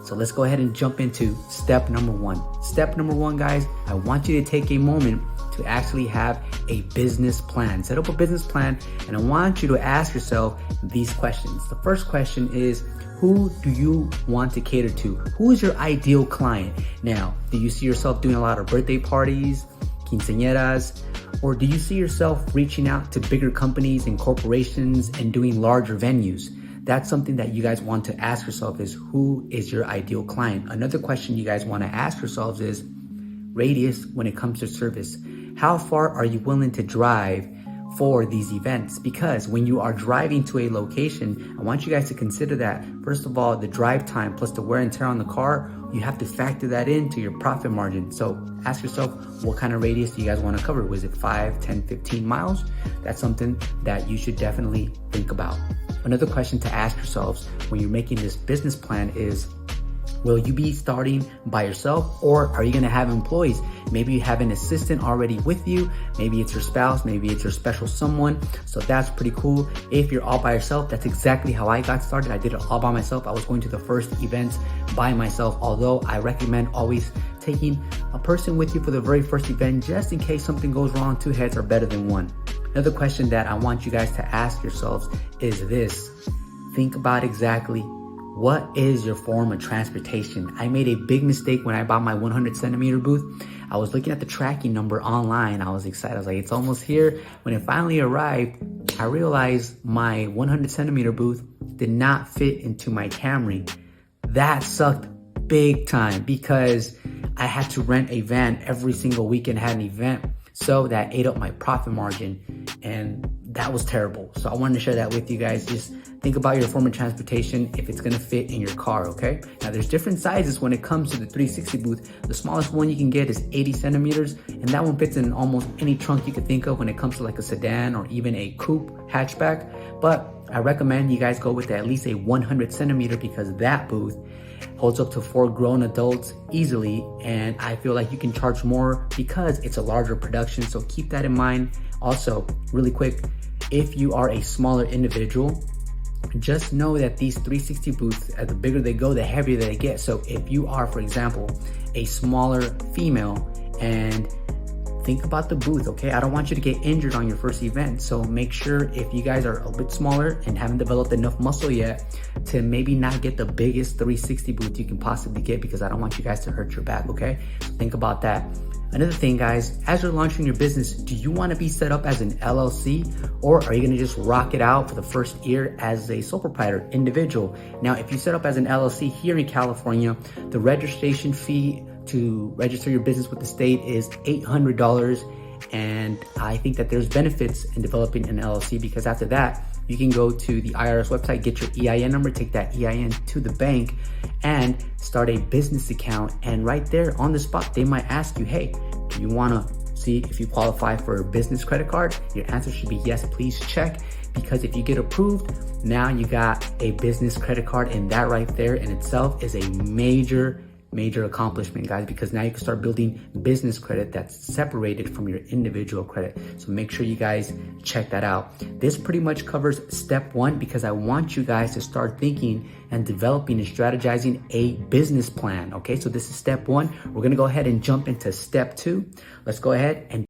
So let's go ahead and jump into step number one. Step number one, guys, I want you to take a moment to actually have a business plan. Set up a business plan, and I want you to ask yourself these questions. The first question is, who do you want to cater to? Who is your ideal client? Now, do you see yourself doing a lot of birthday parties, quinceañeras, or do you see yourself reaching out to bigger companies and corporations and doing larger venues? That's something that you guys want to ask yourself, is who is your ideal client? Another question you guys want to ask yourselves is radius when it comes to service. How far are you willing to drive for these events? Because when you are driving to a location, I want you guys to consider that, first of all, the drive time plus the wear and tear on the car, you have to factor that into your profit margin. So ask yourself, what kind of radius do you guys want to cover? Was it 5, 10, 15 miles? That's something that you should definitely think about. Another question to ask yourselves when you're making this business plan is, will you be starting by yourself, or are you gonna have employees? Maybe you have an assistant already with you. Maybe it's your spouse, maybe it's your special someone. So that's pretty cool. If you're all by yourself, that's exactly how I got started. I did it all by myself. I was going to the first events by myself, although I recommend always taking a person with you for the very first event, just in case something goes wrong. 2 heads are better than 1. Another question that I want you guys to ask yourselves is this. Think about exactly what is your form of transportation. I made a big mistake when I bought my 100 centimeter booth. I was looking at the tracking number online. I was excited. I was like, it's almost here. When it finally arrived, I realized my 100 centimeter booth did not fit into my Camry. That sucked big time because I had to rent a van every single weekend, had an event. So that ate up my profit margin, and that was terrible. So I wanted to share that with you guys. Just think about your form of transportation if it's gonna fit in your car, okay? Now there's different sizes when it comes to the 360 booth. The smallest one you can get is 80 centimeters, and that one fits in almost any trunk you could think of when it comes to like a sedan or even a coupe hatchback. But I recommend you guys go with at least a 100 centimeter because that booth holds up to 4 grown adults easily, and I feel like you can charge more because it's a larger production. So keep that in mind. Also, really quick, if you are a smaller individual, just know that these 360 booths, the bigger they go, the heavier they get. So if you are, for example, a smaller female, and think about the booth, okay? I don't want you to get injured on your first event. So make sure, if you guys are a bit smaller and haven't developed enough muscle yet, to maybe not get the biggest 360 booth you can possibly get, because I don't want you guys to hurt your back, okay? So think about that. Another thing, guys, as you're launching your business, do you want to be set up as an LLC, or are you going to just rock it out for the first year as a sole proprietor, individual? Now, if you set up as an LLC here in California, the registration fee to register your business with the state is $800. And I think that there's benefits in developing an LLC, because after that, you can go to the IRS website, get your EIN number, take that EIN to the bank and start a business account. And right there on the spot, they might ask you, hey, do you want to see if you qualify for a business credit card? Your answer should be yes, please check. Because if you get approved, now you got a business credit card, and that right there in itself is a major accomplishment, guys, because now you can start building business credit that's separated from your individual credit. So make sure you guys check that out. This pretty much covers step 1, because I want you guys to start thinking and developing and strategizing a business plan. Okay, so this is step 1. We're gonna go ahead and jump into step 2. Let's go ahead and